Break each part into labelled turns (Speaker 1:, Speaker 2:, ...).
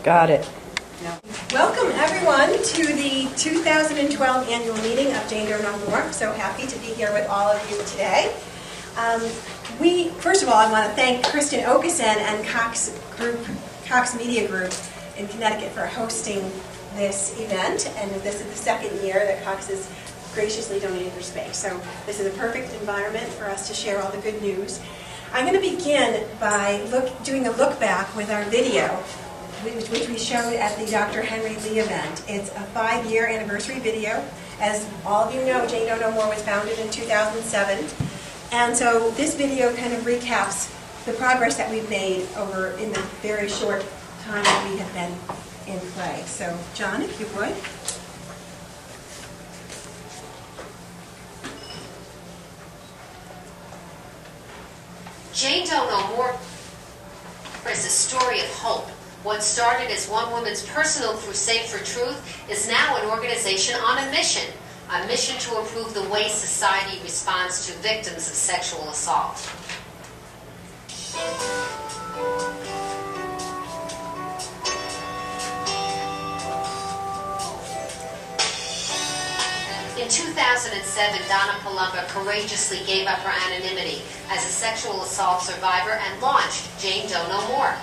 Speaker 1: Got it.
Speaker 2: Welcome everyone to the 2012 annual meeting of Doe No More. So happy to be here with all of you today. First of all, I want to thank Kristen Okeson and Cox Media Group in Connecticut for hosting this event. And this is the second year that Cox has graciously donated their space. So this is a perfect environment for us to share all the good news. I'm going to begin by doing a look back with our video, which we showed at the Dr. Henry Lee event. It's a 5-year anniversary video. As all of you know, Doe No More was founded in 2007. And so this video kind of recaps the progress that we've made in the very short time that we have been in play. So, John, if you would.
Speaker 3: Doe No More is a story of hope. What started as one woman's personal crusade for truth is now an organization on a mission to improve the way society responds to victims of sexual assault. In 2007, Donna Palumba courageously gave up her anonymity as a sexual assault survivor and launched Doe No More.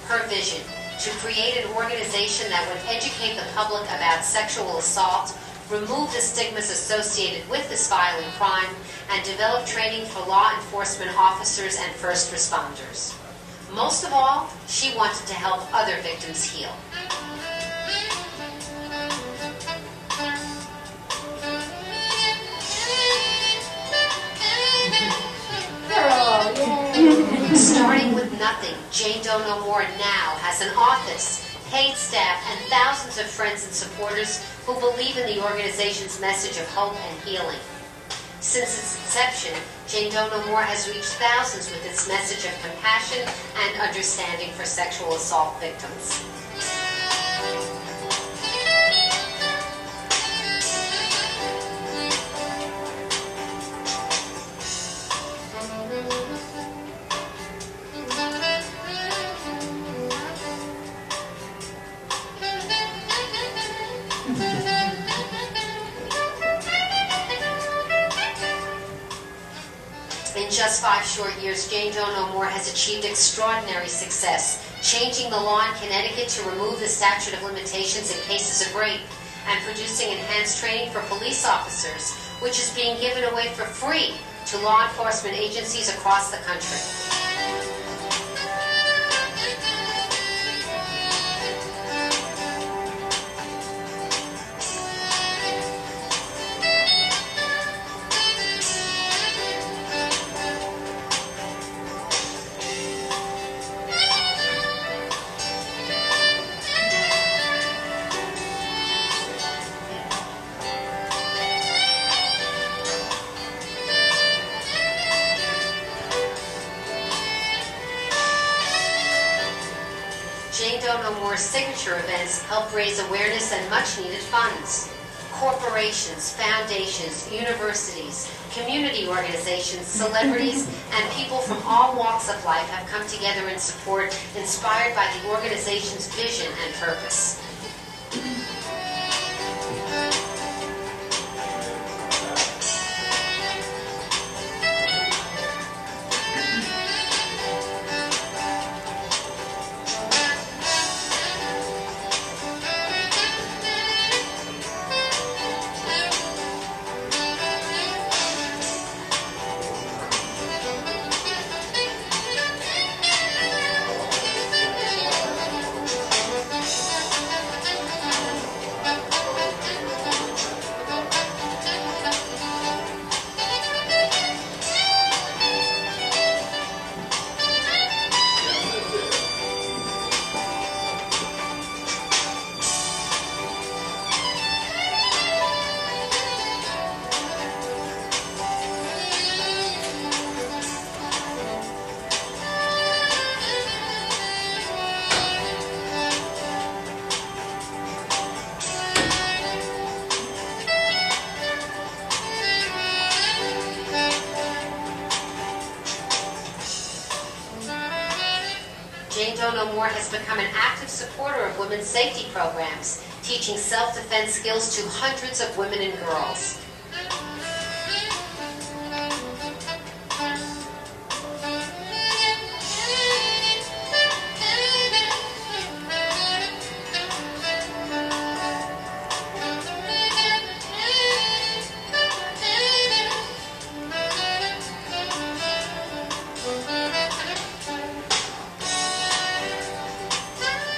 Speaker 3: Her vision: to create an organization that would educate the public about sexual assault, remove the stigmas associated with this violent crime, and develop training for law enforcement officers and first responders. Most of all, she wanted to help other victims heal. Starting with nothing, Doe No More now has an office, paid staff, and thousands of friends and supporters who believe in the organization's message of hope and healing. Since its inception, Doe No More has reached thousands with its message of compassion and understanding for sexual assault victims. In just 5 short years, Doe No More has achieved extraordinary success, changing the law in Connecticut to remove the statute of limitations in cases of rape, and producing enhanced training for police officers, which is being given away for free to law enforcement agencies across the country. Doe No More's signature events help raise awareness and much-needed funds. Corporations, foundations, universities, community organizations, celebrities, and people from all walks of life have come together in support, inspired by the organization's vision and purpose. More has become an active supporter of women's safety programs, teaching self-defense skills to hundreds of women and girls.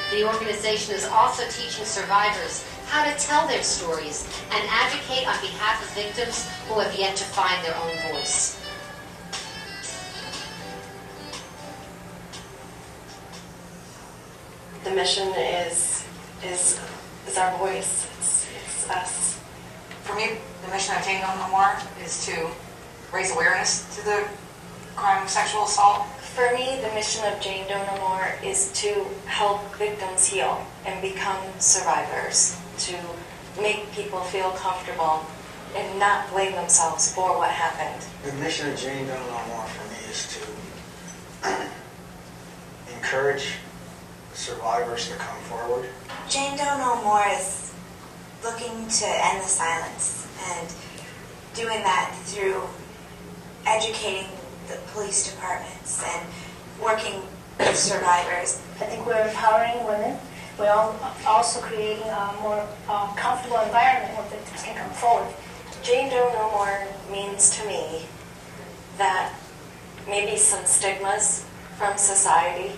Speaker 3: The organization is also teaching survivors how to tell their stories and advocate on behalf of victims who have yet to find their own voice.
Speaker 1: The mission is our voice. It's us.
Speaker 4: For me, the mission of Doe No More is to raise awareness to the crime of sexual assault.
Speaker 1: For me, the mission of Doe No More is to help victims heal and become survivors, to make people feel comfortable and not blame themselves for what happened.
Speaker 5: The mission of Doe No More for me is to encourage survivors to come forward.
Speaker 6: Doe No More is looking to end the silence and doing that through educating the police departments and working with survivors.
Speaker 7: I think we're empowering women. We're also creating a more comfortable environment where victims can come forward.
Speaker 1: Doe No More means to me that maybe some stigmas from society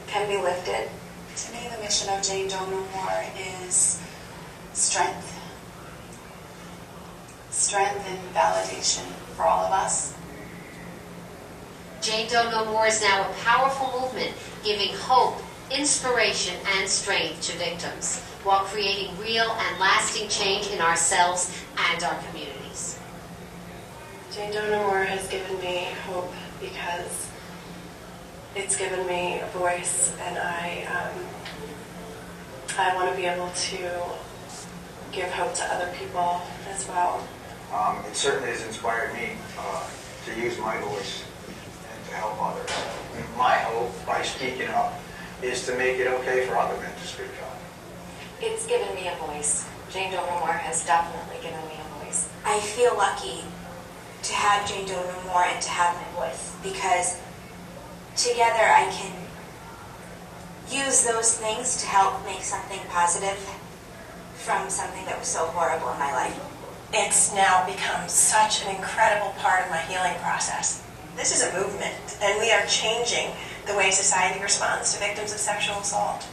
Speaker 1: can be lifted.
Speaker 6: To me, the mission of Doe No More is strength. Strength and validation for all of us.
Speaker 3: Doe No More is now a powerful movement giving hope, inspiration, and strength to victims while creating real and lasting change in ourselves and our communities.
Speaker 1: Doe No More has given me hope because it's given me a voice, and I want to be able to give hope to other people as well.
Speaker 5: It certainly has inspired me to use my voice and to help others. And my hope, by speaking up, is to make it okay for other men to speak up.
Speaker 1: It's given me a voice. Doe No More has definitely given me a voice.
Speaker 6: I feel lucky to have Doe No More and to have my voice, because together I can use those things to help make something positive from something that was so horrible in my life.
Speaker 8: It's now become such an incredible part of my healing process. This is a movement, and we are changing the way society responds to victims of sexual assault.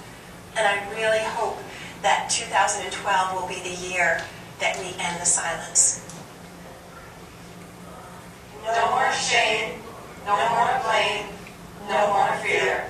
Speaker 8: And I really hope that 2012 will be the year that we end the silence.
Speaker 4: No more shame, no more blame, no more fear.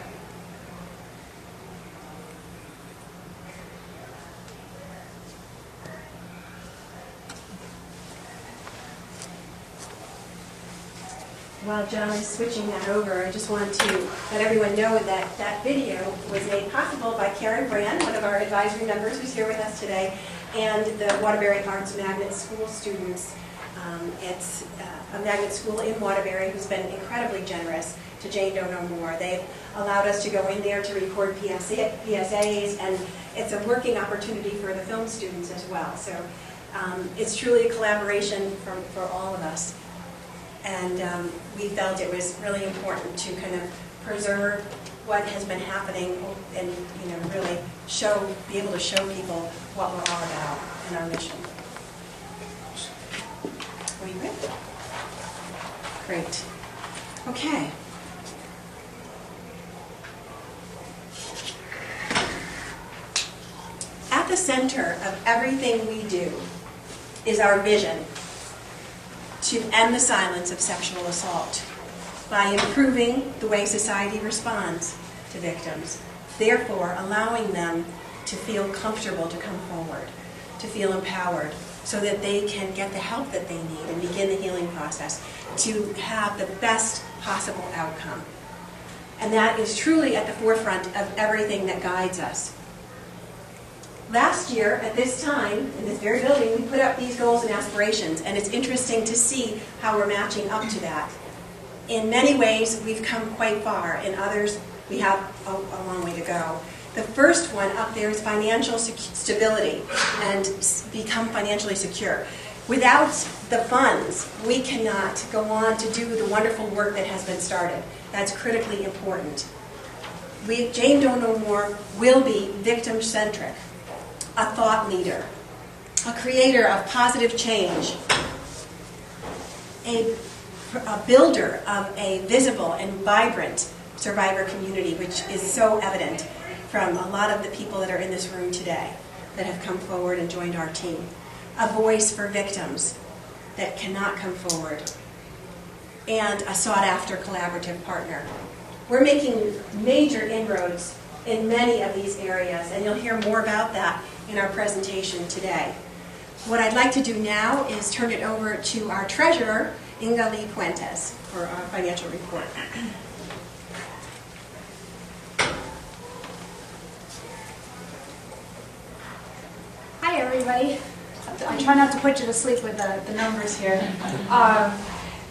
Speaker 2: While John is switching that over, I just want to let everyone know that that video was made possible by Karen Brand, one of our advisory members who's here with us today, and the Waterbury Arts Magnet School students. It's a magnet school in Waterbury who's been incredibly generous to Doe No More. They've allowed us to go in there to record PSAs, and it's a working opportunity for the film students as well. So it's truly a collaboration for all of us. And we felt it was really important to kind of preserve what has been happening and, you know, really be able to show people what we're all about in our mission. Are you ready? Great. Okay. At the center of everything we do is our vision to end the silence of sexual assault by improving the way society responds to victims, therefore allowing them to feel comfortable to come forward, to feel empowered, so that they can get the help that they need and begin the healing process to have the best possible outcome. And that is truly at the forefront of everything that guides us. Last year, at this time, in this very building, we put up these goals and aspirations, and it's interesting to see how we're matching up to that. In many ways, we've come quite far. In others, we have a long way to go. The first one up there is financial stability and become financially secure. Without the funds, we cannot go on to do the wonderful work that has been started. That's critically important. Jane Doe No More will be victim-centric, a thought leader, a creator of positive change, a builder of a visible and vibrant survivor community, which is so evident from a lot of the people that are in this room today that have come forward and joined our team. A voice for victims that cannot come forward, and a sought-after collaborative partner. We're making major inroads in many of these areas, and you'll hear more about that in our presentation today. What I'd like to do now is turn it over to our treasurer, Inga Lee Puentes, for our financial report.
Speaker 9: Hi, everybody. I try not to put you to sleep with the numbers here.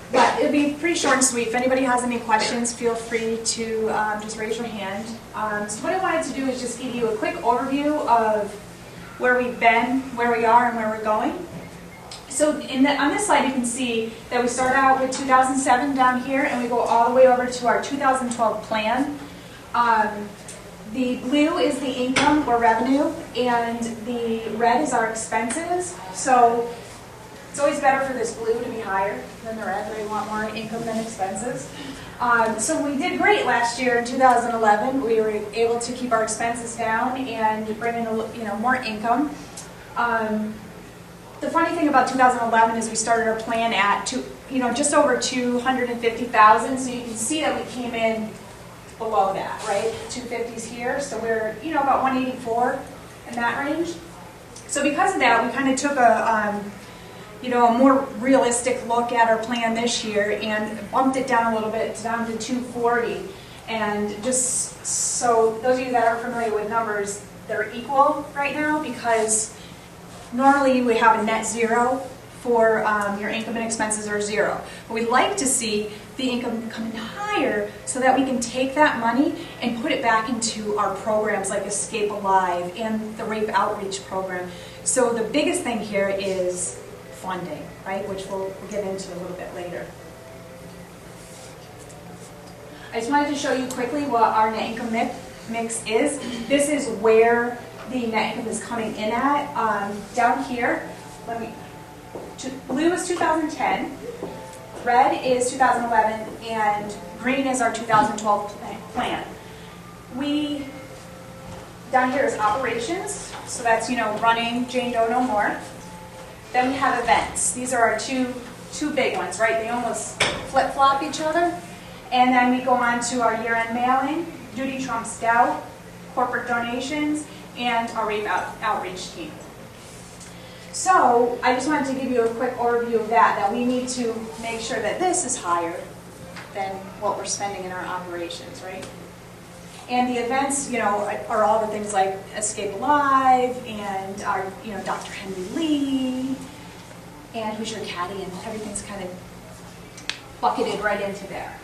Speaker 9: But it'll be pretty short and sweet. If anybody has any questions, feel free to just raise your hand. So what I wanted to do is just give you a quick overview of where we've been, where we are, and where we're going. So on this slide, you can see that we start out with 2007 down here, and we go all the way over to our 2012 plan. The blue is the income or revenue, and the red is our expenses. So it's always better for this blue to be higher than the red. We want more income than expenses. So we did great last year in 2011. We were able to keep our expenses down and bring in more income. The funny thing about 2011 is we started our plan at just over 250,000. So you can see that we came in below that, right? 250s here, so we're about 184 in that range. So because of that, we kind of took a more realistic look at our plan this year and bumped it down a little bit, down to 240. And just so those of you that aren't familiar with numbers, they're equal right now because normally we have a net zero for your income and expenses are zero. But we'd like to see the income come in higher so that we can take that money and put it back into our programs like Escape Alive and the R.A.P.E outreach program. So the biggest thing here is funding, right, which we'll get into a little bit later. I just wanted to show you quickly what our net income mix is. This is where the net income is coming in at. Down here, blue is 2010, red is 2011, and green is our 2012 plan. Down here is operations, so that's running Jane Doe No More. Then we have events. These are our two big ones, right? They almost flip-flop each other. And then we go on to our year-end mailing, Duty Trump Scout, corporate donations, and our R.A.P.E outreach team. So I just wanted to give you a quick overview of that we need to make sure that this is higher than what we're spending in our operations, right? And the events, are all the things like Escape Alive and our, Dr. Henry Lee and Who's Your Caddy, and everything's kind of bucketed right into there.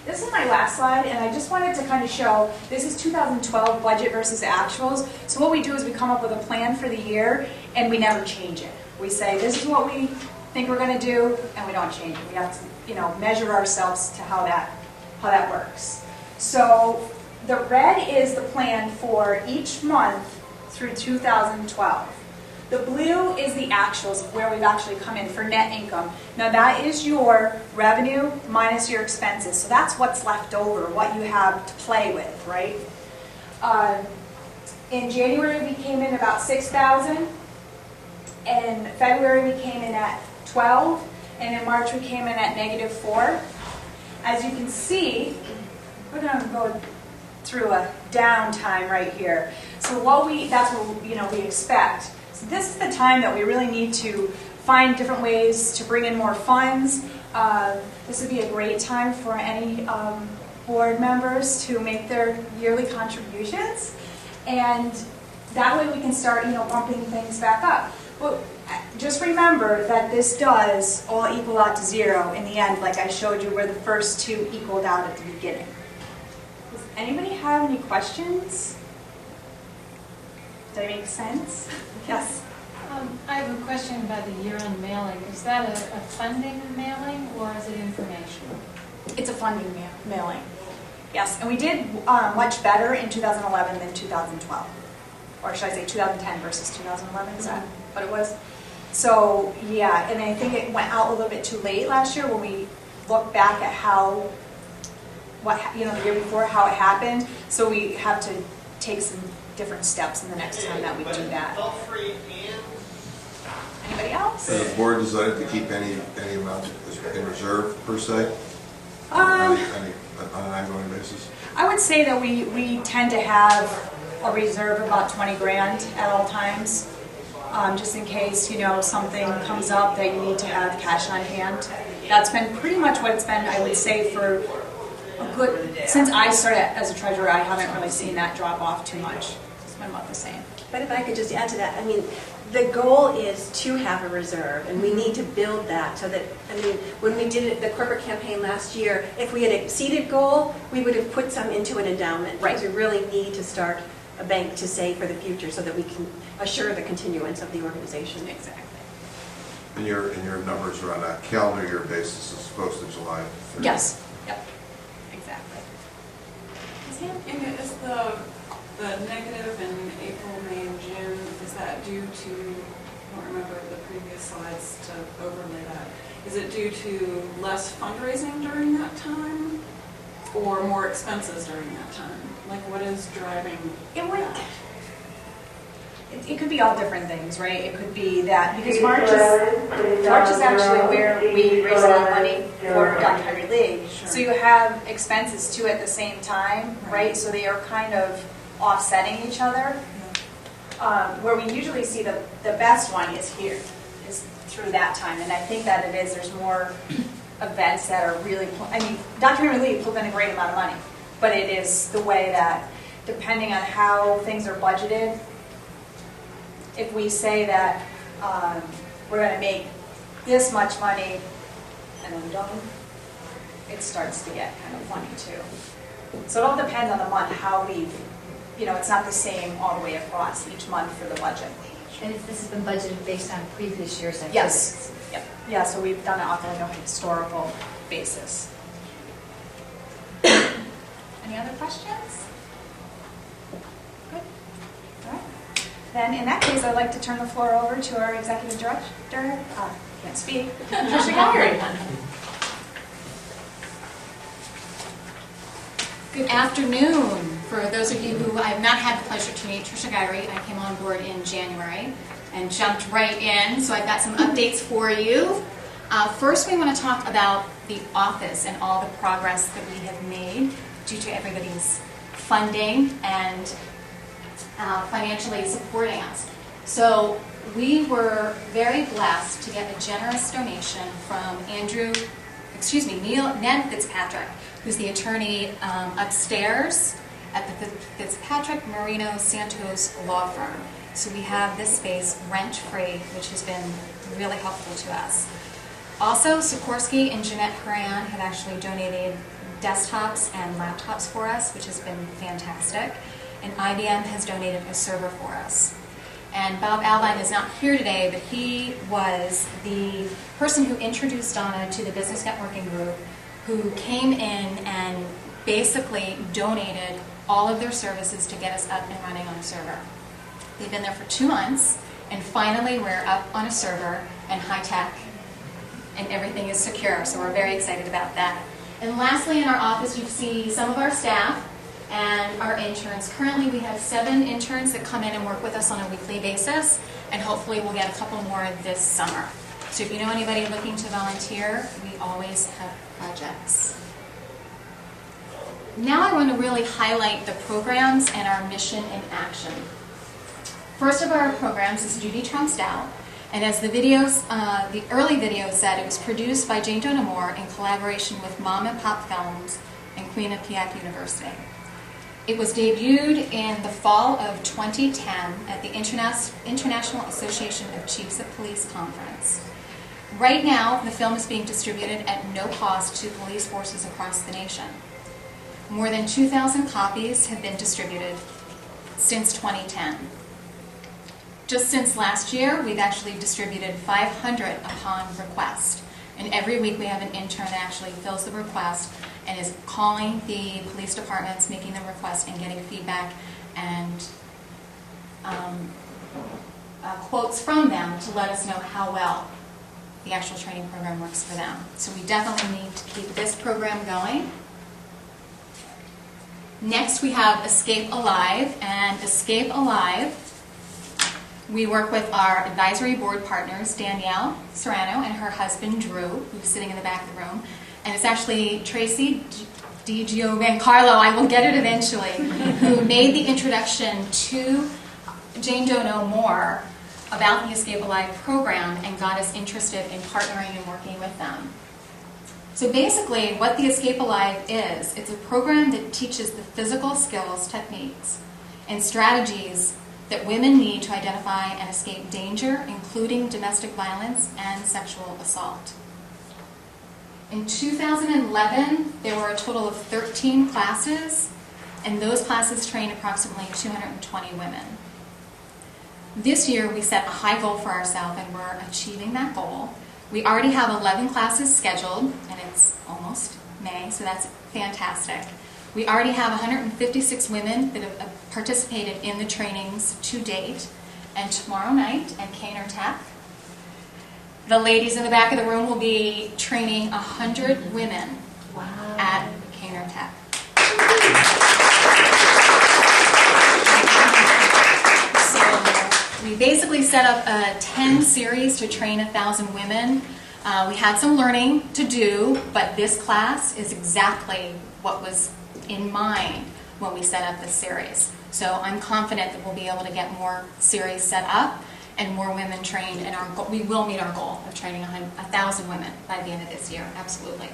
Speaker 9: This is my last slide, and I just wanted to kind of show, this is 2012 budget versus actuals. So what we do is we come up with a plan for the year, and we never change it. We say, this is what we think we're going to do, and we don't change it. We have to, measure ourselves to how that works. So the red is the plan for each month through 2012. The blue is the actuals of where we've actually come in for net income. Now that is your revenue minus your expenses. So that's what's left over, what you have to play with, right? In January we came in about 6,000. In February we came in at 12. And in March we came in at -4. As you can see, we're going to go through a downtime right here. So that's what we expect. So this is the time that we really need to find different ways to bring in more funds. This would be a great time for any board members to make their yearly contributions, and that way we can start bumping things back up. But just remember that this does all equal out to zero in the end, like I showed you where the first two equaled out at the beginning. Anybody have any questions? Does that make sense? Yes.
Speaker 10: I have a question about the year-end mailing. Is that a funding mailing or is it information?
Speaker 9: It's a funding mailing. Yes, and we did much better in 2011 than 2012. Or should I say 2010 versus 2011, is that what it was? So, yeah, and I think it went out a little bit too late last year when we looked back at the year before, how it happened. So we have to take some different steps in the next time that we do that. Anybody else?
Speaker 11: Has the board decided to keep any amount in reserve per se? On an ongoing basis?
Speaker 9: I would say that we tend to have a reserve of about 20 grand at all times, just in case, something comes up that you need to have cash on hand. That's been pretty much what it's been, I would say, for since I started as a treasurer, I haven't really seen that drop off too much. It's been about the same.
Speaker 2: But if I could just add to that, the goal is to have a reserve, and we need to build that so that, when we did the corporate campaign last year, if we had exceeded goal, we would have put some into an endowment.
Speaker 9: Right.
Speaker 2: Because we really need to start a bank to save for the future so that we can assure the continuance of the organization.
Speaker 9: Exactly.
Speaker 11: And your numbers are on a calendar year basis as opposed to July 30th?
Speaker 9: Yes. Yep. Exactly.
Speaker 12: And is the negative in April, May, and June, is that due to, I don't remember the previous slides to overlay that, is it due to less fundraising during that time or more expenses during that time? Like what is driving that?
Speaker 9: It could be all different things, right? It could be that, because March is actually where we raise a lot of money for Documentary League.
Speaker 12: Sure.
Speaker 9: So you have expenses too at the same time, right? So they are kind of offsetting each other. Where we usually see the best one is here, is through that time. And I think that it is, there's more events that are really, Documentary League pulled in a great amount of money, but it is the way that, depending on how things are budgeted, if we say that we're going to make this much money and then we don't, it starts to get kind of funny too. So it all depends on the month, how we've, it's not the same all the way across each month for the budget.
Speaker 13: And this has been budgeted based on previous year's activities?
Speaker 9: Yes. Yep. Yeah, so we've done it off of a historical basis. Any other questions? Good. All right. Then in that case, I'd like to turn the floor over to our executive director, can't speak, Tricia Gowrie.
Speaker 14: Good afternoon. For those of you who I have not had the pleasure to meet, Tricia Gowrie, I came on board in January and jumped right in, so I've got some updates for you. First, we want to talk about the office and all the progress that we have made due to everybody's funding and financially supporting us. So we were very blessed to get a generous donation from Ned Fitzpatrick, who's the attorney upstairs at the Fitzpatrick Marino Santos law firm. So we have this space rent-free, which has been really helpful to us. Also, Sikorsky and Jeanette Horan have actually donated desktops and laptops for us, which has been fantastic. And IBM has donated a server for us. And Bob Albine is not here today, but he was the person who introduced Donna to the Business Networking Group, who came in and basically donated all of their services to get us up and running on a server. They've been there for 2 months, and finally we're up on a server and high tech, and everything is secure, so we're very excited about that. And lastly, in our office, you see some of our staff and our interns. Currently, we have 7 interns that come in and work with us on a weekly basis, and hopefully we'll get a couple more this summer. So if you know anybody looking to volunteer, we always have projects. Now I want to really highlight the programs and our mission in action. First of our programs is Judy Trounced Out, and as the early videos said, it was produced by Jane Doe No More in collaboration with Mom and Pop Films and Quinnipiac University. It was debuted in the fall of 2010 at the International Association of Chiefs of Police Conference. Right now, the film is being distributed at no cost to police forces across the nation. More than 2,000 copies have been distributed since 2010. Just since last year, we've actually distributed 500 upon request. And every week we have an intern that actually fills the request and is calling the police departments, making the request and getting feedback and quotes from them to let us know how well the actual training program works for them. So we definitely need to keep this program going. Next we have Escape Alive, and Escape Alive, we work with our advisory board partners, Danielle Serrano and her husband Drew, who's sitting in the back of the room, and it's actually Tracy Giancarlo, I will get it eventually, who made the introduction to Jane Doe No More about the Escape Alive program and got us interested in partnering and working with them. So basically, what the Escape Alive is, it's a program that teaches the physical skills, techniques, and strategies that women need to identify and escape danger, including domestic violence and sexual assault. In 2011, there were a total of 13 classes, and those classes trained approximately 220 women. This year, we set a high goal for ourselves, and we're achieving that goal. We already have 11 classes scheduled, and it's almost May, so that's fantastic. We already have 156 women that have participated in the trainings to date, and tomorrow night at Kaner Tech, the ladies in the back of the room will be training 100 women at Kaner Tech. We basically set up a 10 series to train 1,000 women. We had some learning to do, but this class is exactly what was in mind when we set up this series. So I'm confident that we'll be able to get more series set up and more women trained, and we will meet our goal of training 1,000 women by the end of this year, absolutely.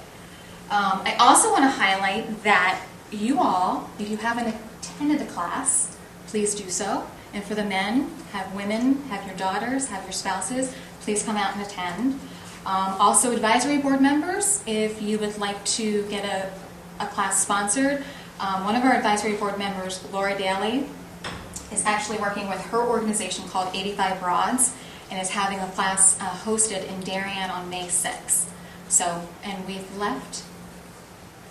Speaker 14: I also want to highlight that you all, if you haven't attended the class, please do so. And for the men, have women, have your daughters, have your spouses, please come out and attend. Also, advisory board members, if you would like to get a class sponsored, one of our advisory board members, Laura Daly, is actually working with her organization called 85 Broads and is having a class hosted in Darien on May 6th. So, and we've left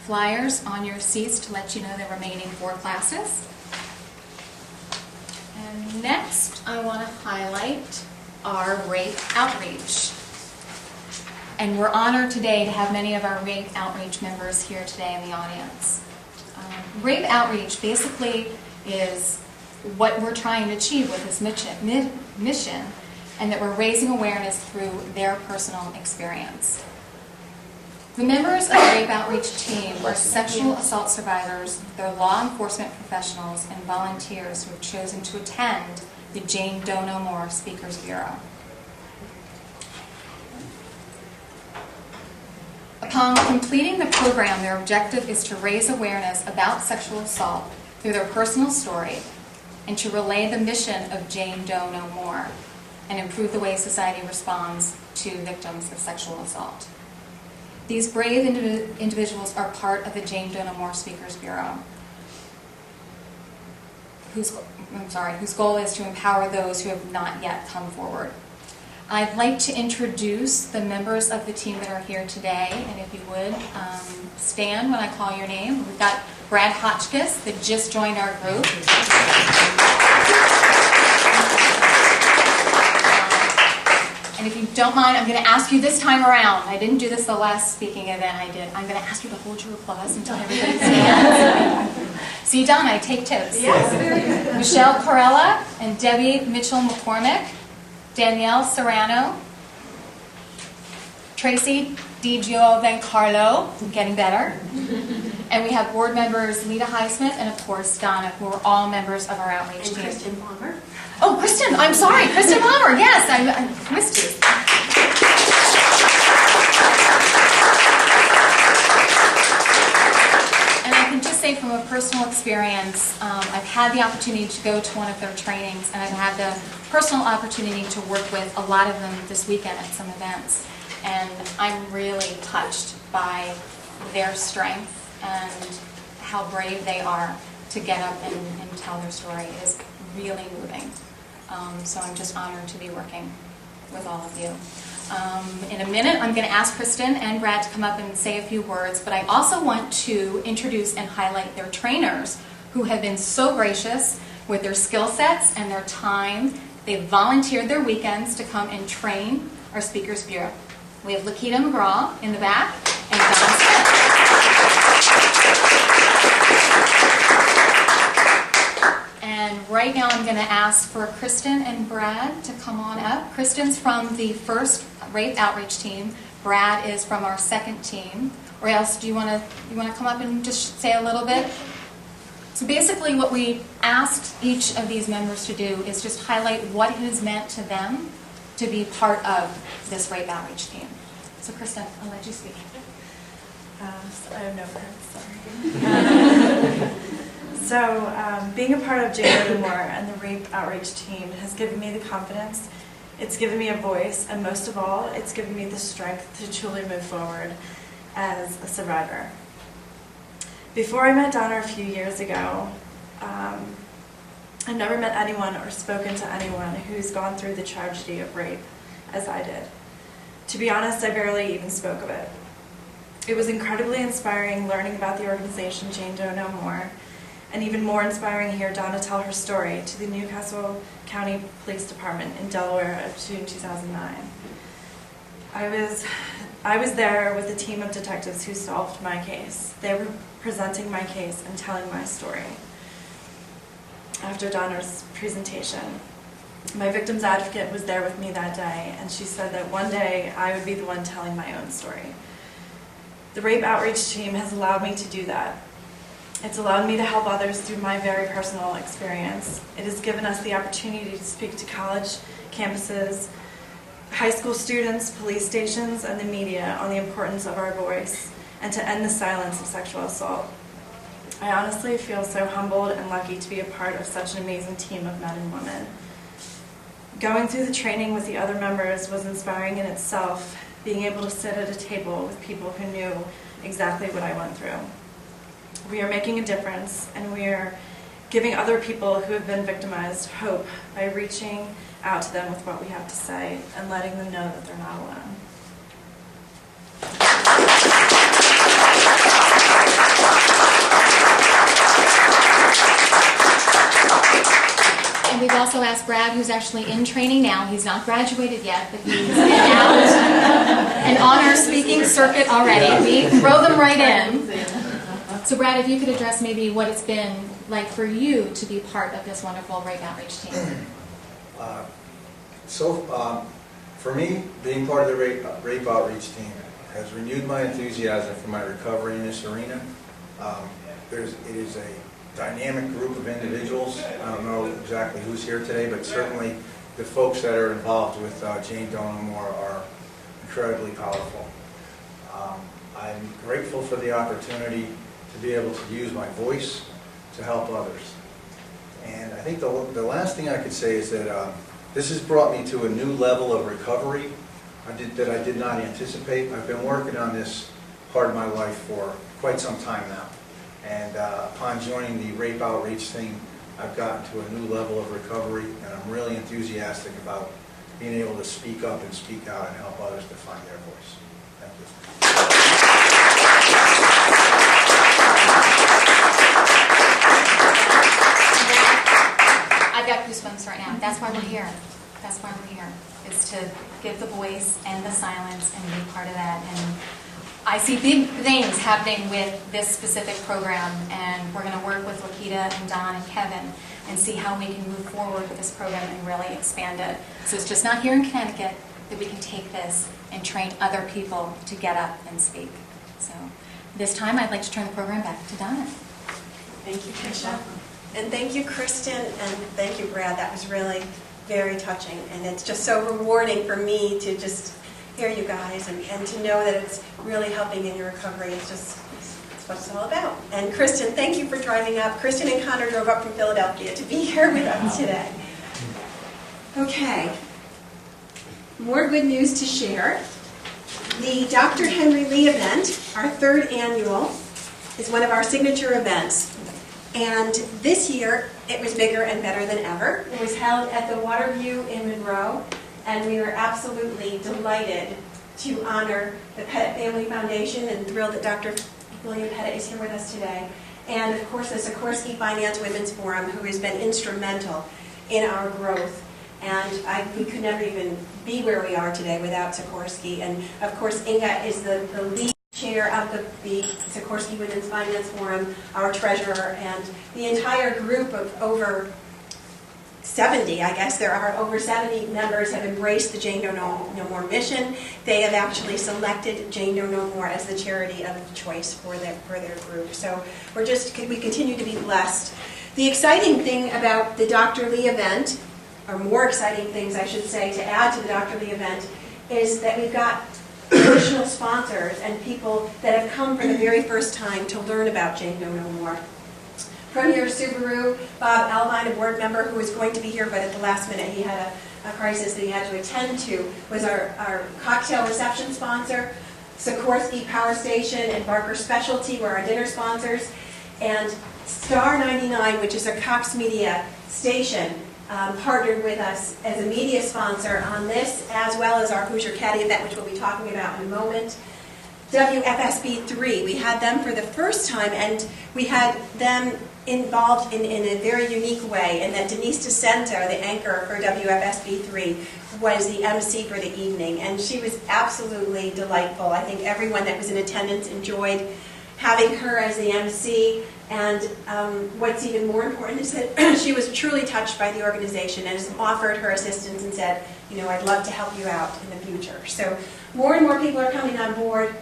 Speaker 14: flyers on your seats to let you know the remaining 4 classes. And next, I want to highlight our R.A.P.E. outreach. And we're honored today to have many of our R.A.P.E. outreach members here today in the audience. R.A.P.E. outreach basically is what we're trying to achieve with this mission, and that we're raising awareness through their personal experience. The members of the R.A.P.E. outreach team are sexual assault survivors, they're law enforcement professionals, and volunteers who have chosen to attend the Jane Doe No More Speakers Bureau. Upon completing the program, their objective is to raise awareness about sexual assault through their personal story and to relay the mission of Jane Doe No More and improve the way society responds to victims of sexual assault. These brave individuals are part of the Jane Doe No More Speakers Bureau, whose goal is to empower those who have not yet come forward. I'd like to introduce the members of the team that are here today, and if you would, stand when I call your name. We've got Brad Hotchkiss that just joined our group. And if you don't mind, I'm going to ask you this time around. I didn't do this the last speaking event I did. I'm going to ask you to hold your applause until everybody stands. See, Donna, I take tips. Yes. Michelle Corella and Debbie Mitchell-McCormick, Danielle Serrano, Tracy Giancarlo, getting better. And we have board members Lita Highsmith and, of course, Donna, who are all members of our outreach team.
Speaker 2: Kristen Palmer.
Speaker 14: Oh, Kristen, I'm sorry. Kristen Palmer, yes, I missed you. And I can just say from a personal experience, I've had the opportunity to go to one of their trainings, and I've had the personal opportunity to work with a lot of them this weekend at some events. And I'm really touched by their strength and how brave they are to get up and tell their story is really moving. So I'm just honored to be working with all of you. In a minute, I'm going to ask Kristen and Brad to come up and say a few words, but I also want to introduce and highlight their trainers who have been so gracious with their skill sets and their time. They've volunteered their weekends to come and train our Speakers Bureau. We have Lakita McGraw in the back and Don Smith. And right now I'm going to ask for Kristen and Brad to come on up. Kristen's from the first R.A.P.E. outreach team. Brad is from our second team. Or else, do you want to come up and just say a little bit? So basically what we asked each of these members to do is just highlight what it has meant to them to be part of this R.A.P.E. outreach team. So Kristen, I'll let you speak.
Speaker 15: I have no words, sorry. So being a part of Doe No More and the R.A.P.E. outreach team has given me the confidence, it's given me a voice, and most of all, it's given me the strength to truly move forward as a survivor. Before I met Donna a few years ago, I've never met anyone or spoken to anyone who's gone through the tragedy of rape as I did. To be honest, I barely even spoke of it. It was incredibly inspiring learning about the organization Doe No More, and even more inspiring to hear Donna tell her story to the Newcastle County Police Department in Delaware of June 2009. I was there with a team of detectives who solved my case. They were presenting my case and telling my story. After Donna's presentation, my victim's advocate was there with me that day, and she said that one day I would be the one telling my own story. The R.A.P.E. outreach team has allowed me to do that. It's allowed me to help others through my very personal experience. It has given us the opportunity to speak to college campuses, high school students, police stations, and the media on the importance of our voice and to end the silence of sexual assault. I honestly feel so humbled and lucky to be a part of such an amazing team of men and women. Going through the training with the other members was inspiring in itself, being able to sit at a table with people who knew exactly what I went through. We are making a difference, and we are giving other people who have been victimized hope by reaching out to them with what we have to say and letting them know that they're not alone.
Speaker 14: And we've also asked Brad, who's actually in training now. He's not graduated yet, but he's been out and on our speaking circuit already. We throw them right in. So Brad, if you could address maybe what it's been like for you to be part of this wonderful R.A.P.E. outreach team.
Speaker 5: For me, being part of the R.A.P.E. outreach team has renewed my enthusiasm for my recovery in this arena. It is a dynamic group of individuals. I don't know exactly who's here today, but certainly the folks that are involved with Doe No More are incredibly powerful. I'm grateful for the opportunity to be able to use my voice to help others. And I think the last thing I could say is that this has brought me to a new level of recovery that I did not anticipate. I've been working on this part of my life for quite some time now. And upon joining the R.A.P.E. outreach team, I've gotten to a new level of recovery, and I'm really enthusiastic about being able to speak up and speak out and help others to find their voice. Thank you.
Speaker 14: I've got goosebumps right now. That's why we're here. That's why we're here, is to give the voice and the silence and be part of that. And I see big things happening with this specific program, and we're going to work with Lakita and Don and Kevin and see how we can move forward with this program and really expand it. So it's just not here in Connecticut that we can take this and train other people to get up and speak. So this time I'd like to turn the program back to Donna.
Speaker 2: Thank you, Tricia. And thank you, Kristen, and thank you, Brad. That was really very touching, and it's just so rewarding for me to just hear you guys and to know that it's really helping in your recovery. It's what it's all about. And Kristen, thank you for driving up. Kristen and Connor drove up from Philadelphia to be here with us today. Okay, more good news to share. The Dr. Henry Lee event, our third annual, is one of our signature events. And this year, it was bigger and better than ever. It was held at the Waterview in Monroe, and we were absolutely delighted to honor the Pettit Family Foundation and thrilled that Dr. William Pettit is here with us today. And of course, the Sikorsky Finance Women's Forum, who has been instrumental in our growth. And we could never even be where we are today without Sikorsky. And of course, Inga is the lead chair of the Sikorsky Women's Finance Forum, our treasurer, and the entire group of over 70, I guess there are over 70 members have embraced the Jane Doe No More mission. They have actually selected Jane Doe No More as the charity of choice for their group. So we continue to be blessed. The exciting thing about the Dr. Lee event, or more exciting things I should say to add to the Dr. Lee event, is that we've got additional sponsors and people that have come for the very first time to learn about Jane Doe No More. Premier Subaru, Bob Alvine, a board member who was going to be here, but at the last minute he had a crisis that he had to attend to, was our cocktail reception sponsor. Sikorsky Power Station and Barker Specialty were our dinner sponsors. And Star 99, which is a Cox Media station, partnered with us as a media sponsor on this, as well as our Hoosier Caddy event, which we'll be talking about in a moment. WFSB3, we had them for the first time, and we had them involved in a very unique way, in that Denise DeCento, the anchor for WFSB3, was the MC for the evening, and she was absolutely delightful. I think everyone that was in attendance enjoyed having her as the MC, and what's even more important is that she was truly touched by the organization and has offered her assistance and said, you know, I'd love to help you out in the future. So more and more people are coming on board.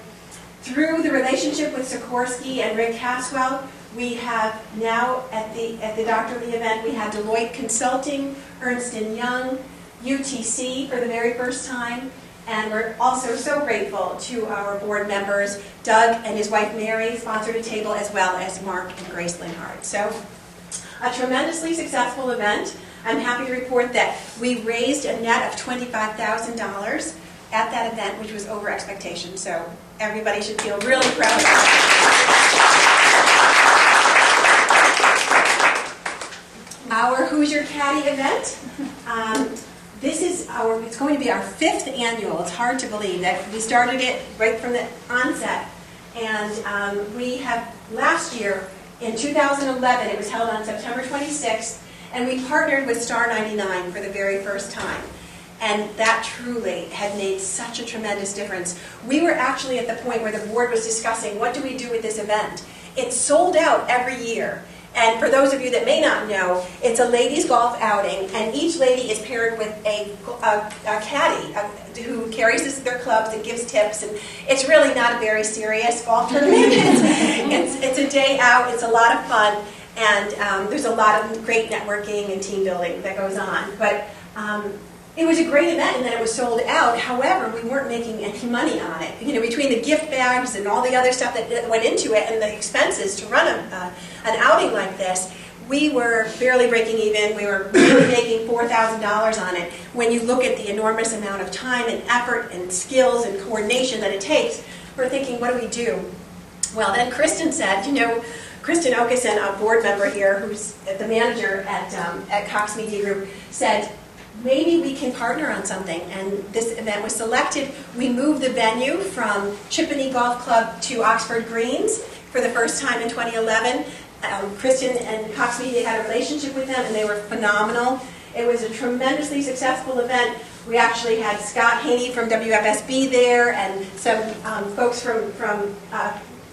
Speaker 2: Through the relationship with Sikorsky and Rick Caswell, we have now at the Dr. Lee event, we had Deloitte Consulting, Ernst & Young, UTC for the very first time, and we're also so grateful to our board members. Doug and his wife Mary sponsored a table, as well as Mark and Grace Linhart. So a tremendously successful event. I'm happy to report that we raised a net of $25,000 at that event, which was over expectation. So everybody should feel really proud of that. Our Hoosier Caddy event. It's going to be our 5th annual. It's hard to believe that we started it right from the onset. And we have, last year, in 2011, it was held on September 26th, and we partnered with Star 99 for the very first time. And that truly had made such a tremendous difference. We were actually at the point where the board was discussing, what do we do with this event? It's sold out every year. And for those of you that may not know, it's a ladies' golf outing, and each lady is paired with a caddy who carries their clubs and gives tips. And it's really not a very serious golf tournament. It's a day out. It's a lot of fun, and there's a lot of great networking and team building that goes on. But it was a great event, and then it was sold out. However, we weren't making any money on it. You know, between the gift bags and all the other stuff that went into it, and the expenses to run an outing like this, we were barely breaking even. We were really making $4,000 on it. When you look at the enormous amount of time and effort and skills and coordination that it takes, we're thinking, what do we do? Well, then Kristen said, you know, Kristen Okeson, a board member here, who's the manager at Cox Media Group, said, maybe we can partner on something. And this event was selected. We moved the venue from Chippeney Golf Club to Oxford Greens for the first time in 2011. Kristen and Cox Media had a relationship with them, and they were phenomenal. It was a tremendously successful event. We actually had Scott Haney from WFSB there, and some folks from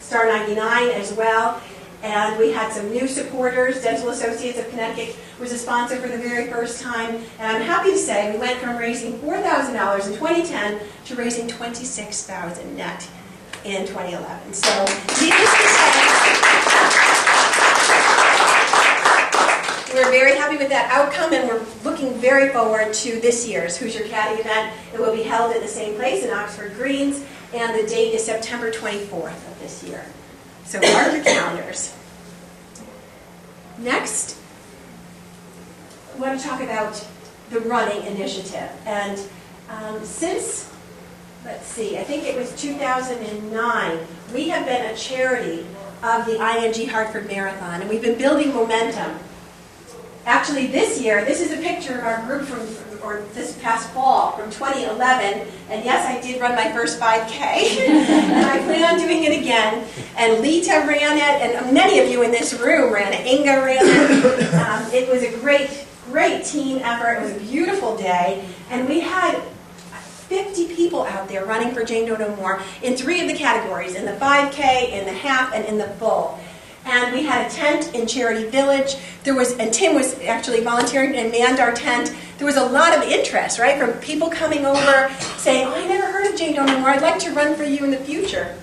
Speaker 2: Star 99 as well. And we had some new supporters. Dental Associates of Connecticut was a sponsor for the very first time. And I'm happy to say we went from raising $4,000 in 2010 to raising $26,000 net in 2011. So needless to say, we're very happy with that outcome, and we're looking very forward to this year's Hoosier Caddy event. It will be held at the same place in Oxford Greens, and the date is September 24th of this year. So mark your calendars. Next, I want to talk about the running initiative. And since, let's see, I think it was 2009, we have been a charity of the ING Hartford Marathon, and we've been building momentum. Actually, this year, this is a picture of our group or this past fall, from 2011, and yes, I did run my first 5K, and I plan on doing it again, and Lita ran it, and many of you in this room ran it, Inga ran it. It was a great team effort. It was a beautiful day, and we had 50 people out there running for Jane Doe No More in 3 of the categories, in the 5K, in the half, and in the full. And we had a tent in Charity Village. And Tim was actually volunteering and manned our tent. There was a lot of interest, right, from people coming over saying, oh, I never heard of Jane Doe No More. I'd like to run for you in the future.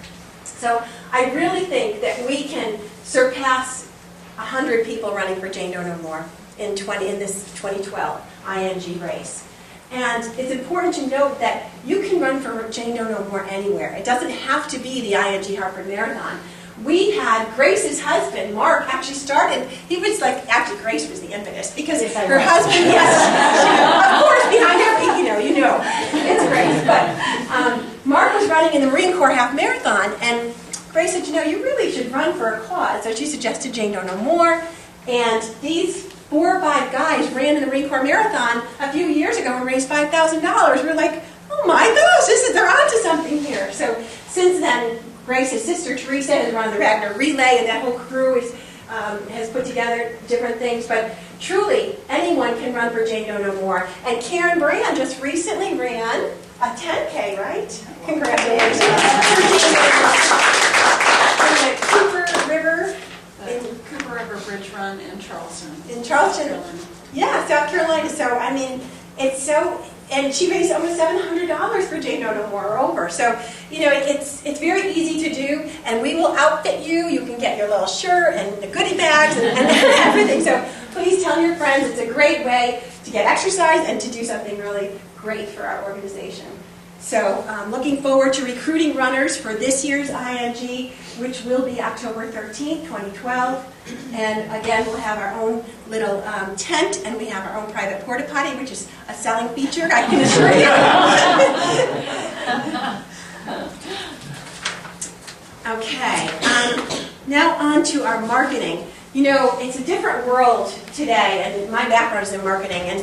Speaker 2: So I really think that we can surpass 100 people running for Jane Doe No More in this 2012 ING race. And it's important to note that you can run for Jane Doe No More anywhere. It doesn't have to be the ING Hartford Marathon. We had Grace's husband, Mark, actually started. He was actually Grace was the impetus because her husband, yes, of course, behind every, you know, it's Grace. But Mark was running in the Marine Corps half marathon, and Grace said, you really should run for a cause. So she suggested Jane Doe No More, and these 4 or 5 guys ran in the Marine Corps Marathon a few years ago and raised $5,000. We're like, oh my gosh, they're onto something here. So since then, Grace's sister Teresa has run the Ragnar Relay, and that whole crew has put together different things. But truly, anyone can run for Jane Doe No More. And Karen Brand just recently ran a 10K, right? Congratulations. In the Cooper River.
Speaker 12: Cooper River Bridge Run in Charleston.
Speaker 2: In Charleston,
Speaker 12: South Carolina.
Speaker 2: Yeah, South Carolina. So, I mean, it's so, and she raised almost $700 for Jane Doe No More or over. So, it's very easy to do, and we will outfit you. You can get your little shirt and the goodie bags and everything. So please tell your friends. It's a great way to get exercise and to do something really great for our organization. So looking forward to recruiting runners for this year's ING, which will be October 13th, 2012. And again, we'll have our own little tent, and we have our own private porta potty, which is a selling feature, I can assure you. Okay, now on to our marketing. It's a different world today, and my background is in marketing, and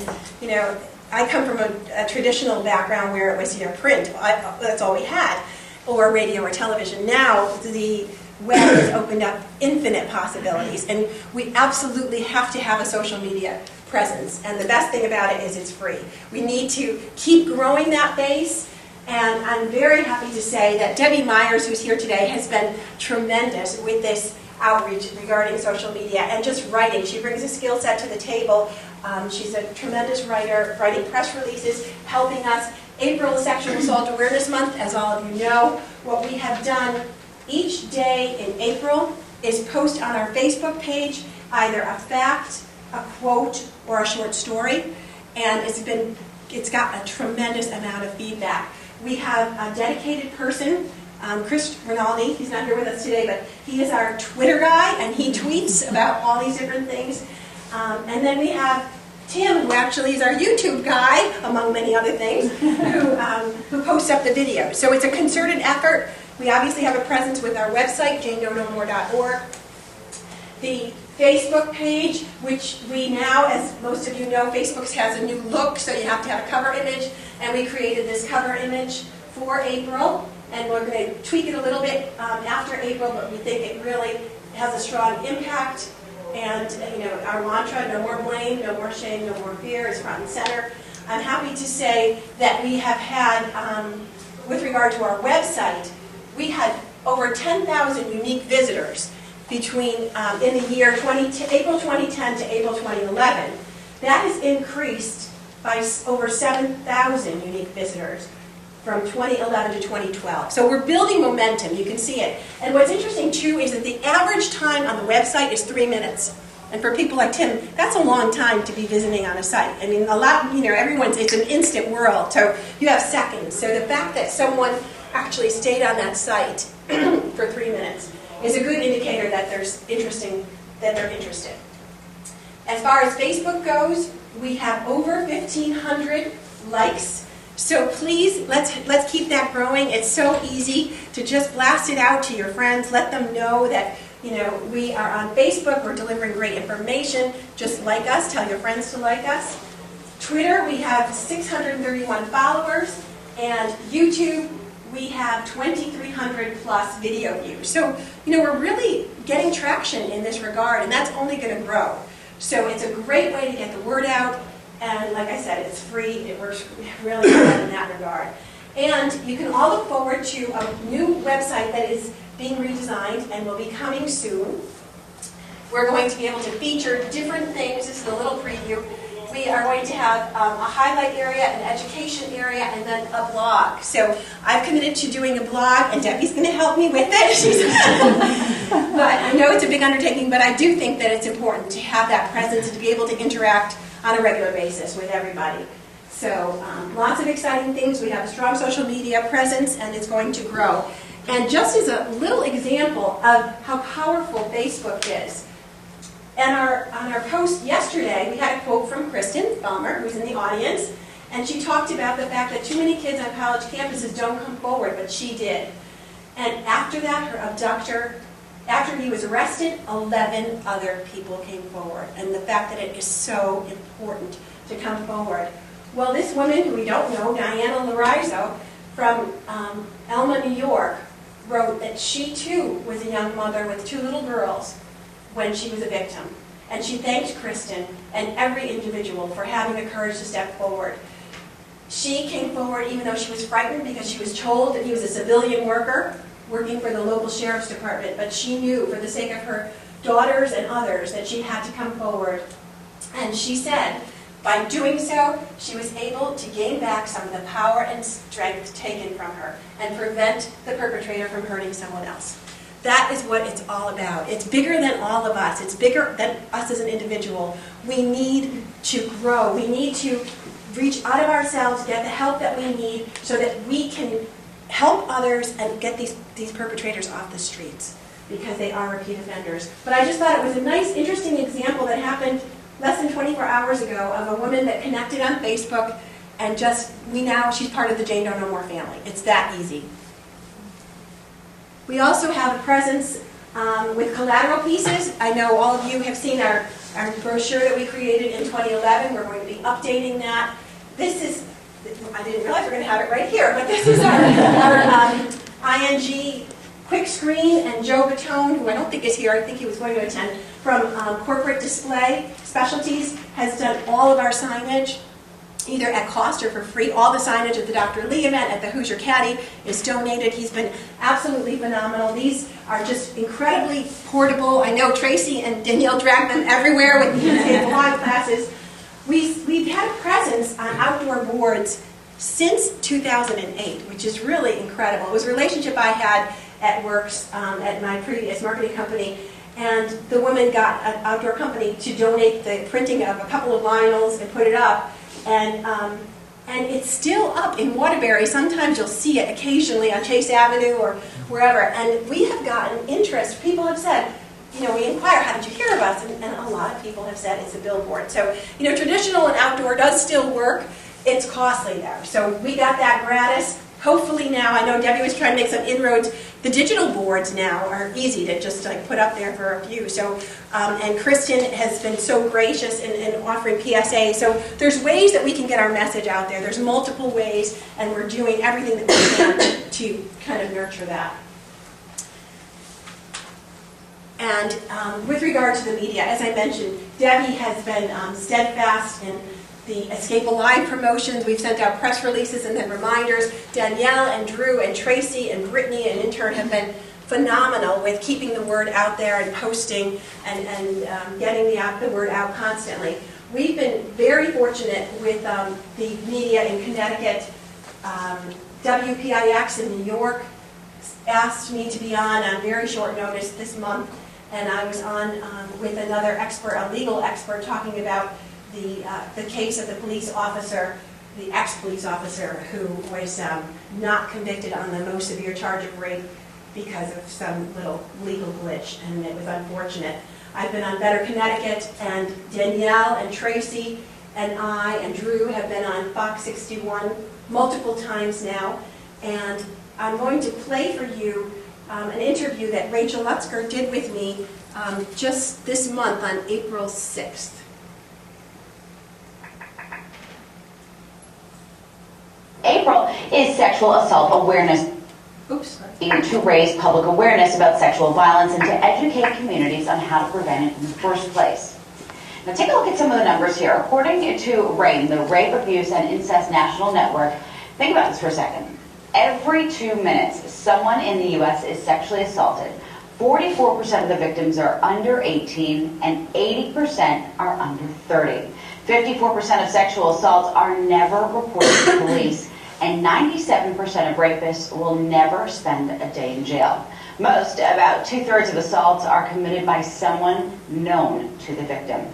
Speaker 2: I come from a traditional background where it was, print, that's all we had, or radio or television. Now the web has opened up infinite possibilities, and we absolutely have to have a social media presence. And the best thing about it is it's free. We need to keep growing that base, and I'm very happy to say that Debbie Myers, who's here today, has been tremendous with this outreach regarding social media and just writing. She brings a skill set to the table. She's a tremendous writer, writing press releases, helping us. April is Sexual Assault Awareness Month, as all of you know. What we have done each day in April is post on our Facebook page either a fact, a quote, or a short story, and it's got a tremendous amount of feedback. We have a dedicated person, Chris Rinaldi. He's not here with us today, but he is our Twitter guy, and he tweets about all these different things. And then we have Tim, who actually is our YouTube guy, among many other things, who posts up the videos. So it's a concerted effort. We obviously have a presence with our website, janedoenomore.org. The Facebook page, which we now, as most of you know, Facebook has a new look, so you have to have a cover image, and we created this cover image for April, and we're going to tweak it a little bit after April, but we think it really has a strong impact. And our mantra, no more blame, no more shame, no more fear, is front and center. I'm happy to say that we have had, with regard to our website, we had over 10,000 unique visitors between in the year April 2010 to April 2011. That has increased by over 7,000 unique visitors from 2011 to 2012. So we're building momentum, you can see it. And what's interesting too is that the average time on the website is 3 minutes. And for people like Tim, that's a long time to be visiting on a site. I mean, it's an instant world, so you have seconds. So the fact that someone actually stayed on that site for 3 minutes is a good indicator that they're interested. As far as Facebook goes, we have over 1,500 likes. So please, let's keep that growing. It's so easy to just blast it out to your friends. Let them know that You know, we are on Facebook. We're delivering great information. Just like us. Tell your friends to like us. Twitter, we have 631 followers. And YouTube, we have 2,300 plus video views. So, you know, we're really getting traction in this regard, and that's only going to grow. So it's a great way to get the word out, and like I said, it's free. It works really well in that regard. And you can all look forward to a new website that is being redesigned and will be coming soon. We're going to be able to feature different things. This is a little preview. We are going to have a highlight area, an education area, and then a blog. So I've committed to doing a blog, and Debbie's going to help me with it. But I know it's a big undertaking, but I do think that it's important to have that presence and to be able to interact on a regular basis with everybody. So lots of exciting things. We have a strong social media presence, and it's going to grow. And just as a little example of how powerful Facebook is, on our post yesterday, we had a quote from Kristen Felmer, who's in the audience, and she talked about the fact that too many kids on college campuses don't come forward, but she did. And after that, her abductor, after he was arrested, 11 other people came forward. And the fact that it is so important to come forward. Well, this woman, who we don't know, Diana Lorizzo, from Elma, New York, wrote that she too was a young mother with 2 little girls when she was a victim. And she thanked Kristen and every individual for having the courage to step forward. She came forward even though she was frightened because she was told that he was a civilian worker working for the local sheriff's department, but she knew for the sake of her daughters and others that she had to come forward. And she said, by doing so, she was able to gain back some of the power and strength taken from her and prevent the perpetrator from hurting someone else. That is what it's all about. It's bigger than all of us. It's bigger than us as an individual. We need to grow. We need to reach out of ourselves, get the help that we need so that we can help others and get these perpetrators off the streets because they are repeat offenders. But I just thought it was a nice, interesting example that happened less than 24 hours ago of a woman that connected on Facebook and she's part of the Jane Doe No More family. It's that easy. We also have a presence with collateral pieces. I know all of you have seen our brochure that we created in 2011. We're going to be updating that. This is, I didn't realize we're going to have it right here, but this is our ING quick screen, and Joe Batone, who I don't think is here, I think he was going to attend, from Corporate Display Specialties, has done all of our signage, either at cost or for free. All the signage at the Dr. Lee event, at the Hoosier Caddy, is donated. He's been absolutely phenomenal. These are just incredibly portable. I know Tracy and Danielle drag them everywhere with the live classes. We've had a presence on outdoor boards since 2008, which is really incredible. It was a relationship I had at Works, at my previous marketing company, and the woman got an outdoor company to donate the printing of a couple of vinyls and put it up. And it's still up in Waterbury. Sometimes you'll see it occasionally on Chase Avenue or wherever. And we have gotten interest. People have said, you know, we inquire, how did you hear of us? And a lot of people have said it's a billboard. So, you know, traditional and outdoor does still work. It's costly though. So we got that gratis. Hopefully now, I know Debbie was trying to make some inroads. The digital boards now are easy to just like put up there for a few. So, and Kristen has been so gracious in offering PSA. So there's ways that we can get our message out there. There's multiple ways, and we're doing everything that we can to kind of nurture that. And with regard to the media, as I mentioned, Debbie has been steadfast in the Escape Alive promotions. We've sent out press releases and then reminders. Danielle and Drew and Tracy and Brittany, an intern, have been phenomenal with keeping the word out there and posting and getting the word out constantly. We've been very fortunate with the media in Connecticut. WPIX in New York asked me to be on very short notice this month, and I was on with another expert, a legal expert, talking about the case of the police officer, the ex-police officer, who was not convicted on the most severe charge of rape because of some little legal glitch, and it was unfortunate. I've been on Better Connecticut, and Danielle and Tracy and I and Drew have been on Fox 61 multiple times now, and I'm going to play for you an interview that Rachel Lutzker did with me just this month on April 6th.
Speaker 16: April is Sexual Assault Awareness to raise public awareness about sexual violence and to educate communities on how to prevent it in the first place. Now take a look at some of the numbers here. According to RAPE, the Rape, Abuse, and Incest National Network, think about this for a second. Every 2 minutes, someone in the U.S. is sexually assaulted. 44% of the victims are under 18 and 80% are under 30. 54% of sexual assaults are never reported to police, and 97% of rapists will never spend a day in jail. Most, about 2/3 of assaults, are committed by someone known to the victim.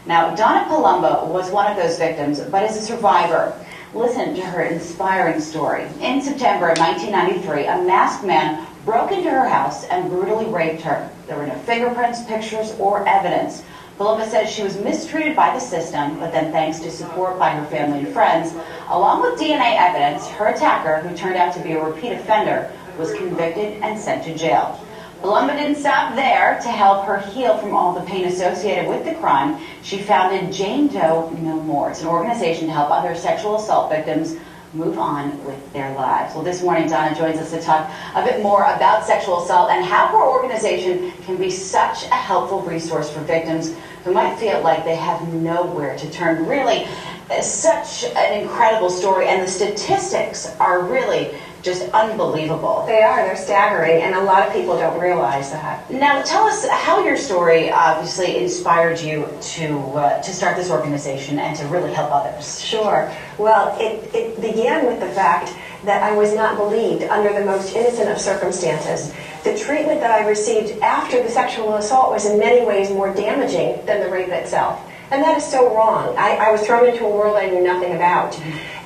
Speaker 16: Now, Donna Palumbo was one of those victims, but is a survivor. Listen to her inspiring story. In September of 1993, a masked man broke into her house and brutally raped her. There were no fingerprints, pictures, or evidence. Palumbo says she was mistreated by the system, but then thanks to support by her family and friends, along with DNA evidence, her attacker, who turned out to be a repeat offender, was convicted and sent to jail. Palumbo didn't stop there. To help her heal from all the pain associated with the crime, she founded Doe No More. It's an organization to help other sexual assault victims move on with their lives. Well, this morning, Donna joins us to talk a bit more about sexual assault and how her organization can be such a helpful resource for victims who might feel like they have nowhere to turn. Really, such an incredible story, and the statistics are really just unbelievable.
Speaker 8: They are. They're staggering, and a lot of people don't realize that.
Speaker 16: Now, tell us how your story obviously inspired you to start this organization and to really help others.
Speaker 8: Sure. Well, it began with the fact that I was not believed under the most innocent of circumstances. The treatment that I received after the sexual assault was in many ways more damaging than the rape itself. And that is so wrong. I was thrown into a world I knew nothing about.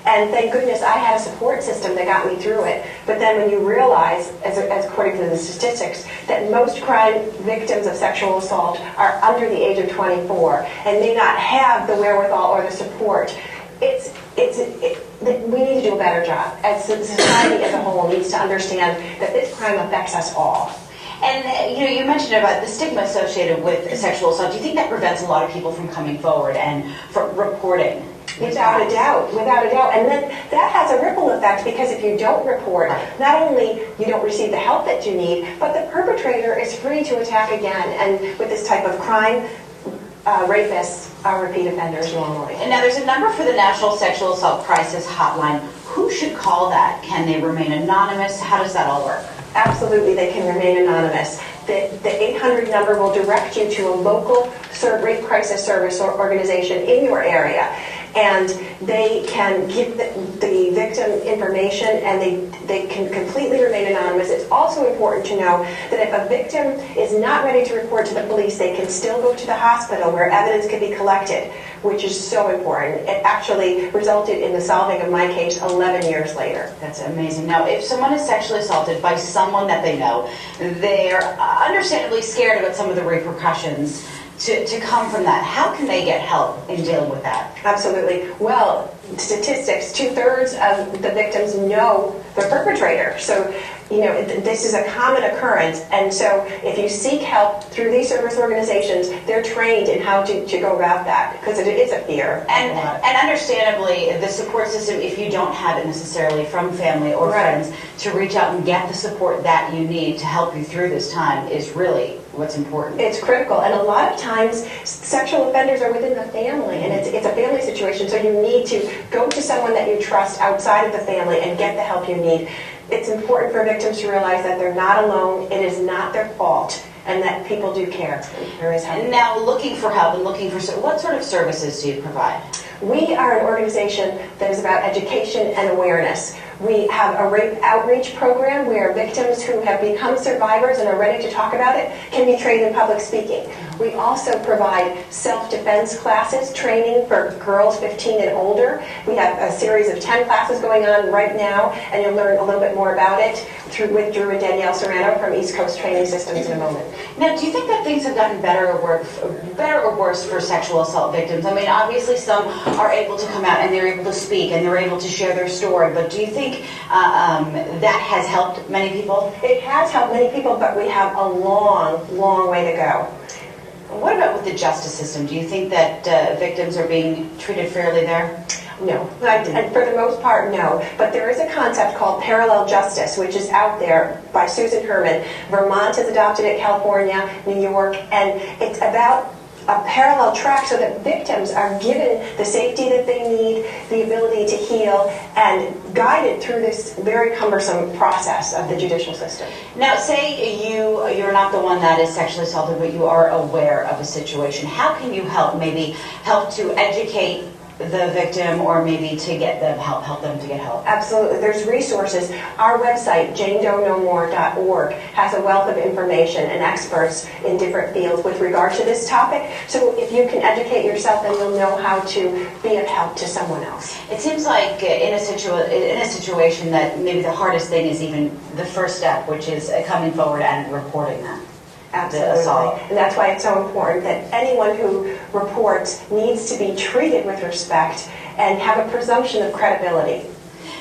Speaker 8: And thank goodness I had a support system that got me through it. But then when you realize, as according to the statistics, that most crime victims of sexual assault are under the age of 24 and may not have the wherewithal or the support, we need to do a better job. As society as a whole needs to understand that this crime affects us all.
Speaker 16: And you mentioned about the stigma associated with sexual assault. Do you think that prevents a lot of people from coming forward and from reporting?
Speaker 8: Without a doubt. And then that has a ripple effect, because if you don't report, not only you don't receive the help that you need, but the perpetrator is free to attack again. And with this type of crime, rapists are repeat offenders normally.
Speaker 16: And now there's a number for the National Sexual Assault Crisis Hotline. Who should call that? Can they remain anonymous? How does that all work?
Speaker 8: Absolutely, they can remain anonymous. The 800 number will direct you to a local rape crisis service or organization in your area, and they can give the victim information, and they can completely remain anonymous. It's also important to know that if a victim is not ready to report to the police, they can still go to the hospital where evidence can be collected, which is so important. It actually resulted in the solving of my case 11 years later.
Speaker 16: That's amazing. Now, if someone is sexually assaulted by someone that they know, they're understandably scared about some of the repercussions to come from that. How can they get help in dealing with that?
Speaker 8: Absolutely. Well, statistics, 2/3 of the victims know the perpetrator. So, this is a common occurrence. And so if you seek help through these service organizations, they're trained in how to go about that, because it is a fear.
Speaker 16: And understandably, the support system, if you don't have it necessarily from family or friends, to reach out and get the support that you need to help you through this time is really what's important.
Speaker 8: It's critical. And a lot of times, sexual offenders are within the family, and it's a family situation, so you need to go to someone that you trust outside of the family and get the help you need. It's important for victims to realize that they're not alone, it is not their fault, and that people do care. There is help.
Speaker 16: And now, looking for help and looking for what sort of services do you provide?
Speaker 8: We are an organization that is about education and awareness. We have a rape outreach program where victims who have become survivors and are ready to talk about it can be trained in public speaking. We also provide self-defense classes, training for girls 15 and older. We have a series of 10 classes going on right now, and you'll learn a little bit more about it with Drew and Danielle Serrano from East Coast Training Systems in a moment.
Speaker 16: Now, do you think that things have gotten better or worse for sexual assault victims? I mean, obviously some are able to come out and they're able to speak and they're able to share their story, but do you think think that has helped many people?
Speaker 2: It has helped many people, but we have a long, long way to go.
Speaker 16: What about with the justice system? Do you think that victims are being treated fairly there?
Speaker 2: No, and for the most part, no. But there is a concept called parallel justice, which is out there by Susan Herman. Vermont has adopted it, California, New York, and it's about a parallel track so that victims are given the safety that they need, the ability to heal, and guided through this very cumbersome process of the judicial system.
Speaker 16: Now, say you're not the one that is sexually assaulted, but you are aware of a situation. How can you help? Maybe help to educate the victim, or maybe to get them help them to get help?
Speaker 2: Absolutely. There's resources. Our website, janedoenomore.org, has a wealth of information and experts in different fields with regard to this topic. So if you can educate yourself, then you'll know how to be of help to someone else.
Speaker 16: It seems like in a situation that maybe the hardest thing is even the first step, which is coming forward and reporting that.
Speaker 2: Absolutely. And that's why it's so important that anyone who reports needs to be treated with respect and have a presumption of credibility.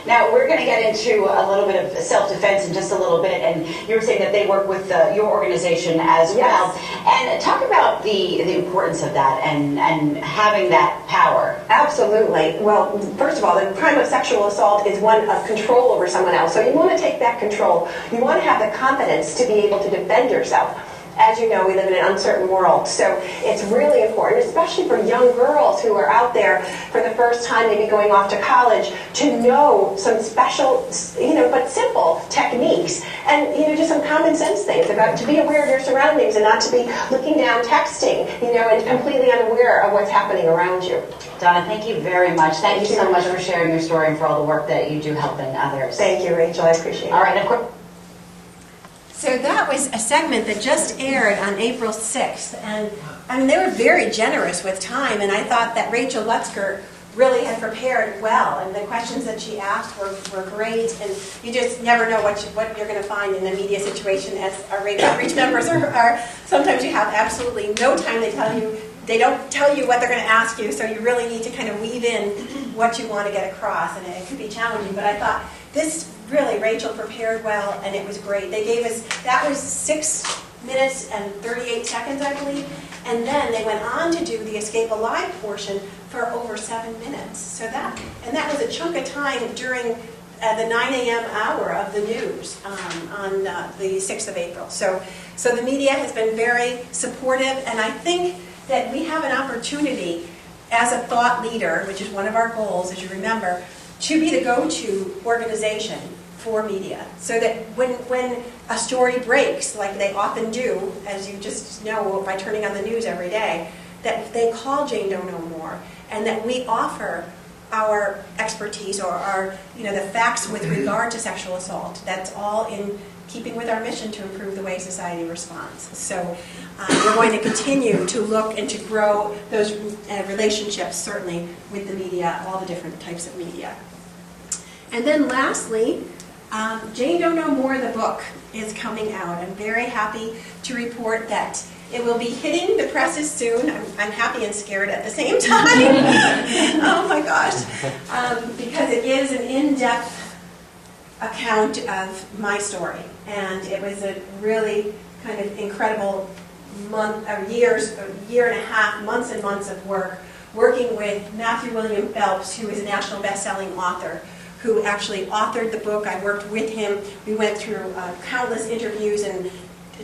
Speaker 16: Now, we're going to get into a little bit of self-defense in just a little bit, and you were saying that they work with your organization as well. And talk about the importance of that and having that power.
Speaker 2: Absolutely. Well, first of all, the crime of sexual assault is one of control over someone else. So you want to take that control. You want to have the confidence to be able to defend yourself. As you know, we live in an uncertain world, so it's really important, especially for young girls who are out there for the first time, maybe going off to college, to know some special, but simple techniques, and just some common sense things about to be aware of your surroundings and not to be looking down, texting, and completely unaware of what's happening around you.
Speaker 16: Donna, thank you very much. Thank you so much for sharing your story and for all the work that you do helping others.
Speaker 2: Thank you, Rachel. I appreciate it.
Speaker 16: All right, and of course.
Speaker 2: So that was a segment that just aired on April 6th, and they were very generous with time, and I thought that Rachel Lutzker really had prepared well, and the questions that she asked were great, and you just never know what you're going to find in a media situation, as our radio outreach members are. Sometimes you have absolutely no time. They don't tell you what they're going to ask you, so you really need to kind of weave in what you want to get across, and it could be challenging, but I thought this really, Rachel prepared well, and it was great. They gave us, that was 6 minutes and 38 seconds, I believe, and then they went on to do the Escape Alive portion for over 7 minutes. So that was a chunk of time during the 9 a.m. hour of the news on the 6th of April. So the media has been very supportive, and I think that we have an opportunity as a thought leader, which is one of our goals, as you remember, to be the go-to organization for media, so that when a story breaks, like they often do, as you just know by turning on the news every day, that they call Jane Doe No More, and that we offer our expertise or our, the facts with regard to sexual assault. That's all in keeping with our mission to improve the way society responds. So we're going to continue to look and to grow those relationships, certainly with the media, all the different types of media. And then lastly, Jane Doe No More, the book, is coming out. I'm very happy to report that it will be hitting the presses soon. I'm happy and scared at the same time. Oh my gosh. Because it is an in-depth account of my story. And it was a really kind of incredible year and a half, months and months of working with Matthew William Phelps, who is a national best-selling author, who actually authored the book. I worked with him. We went through countless interviews and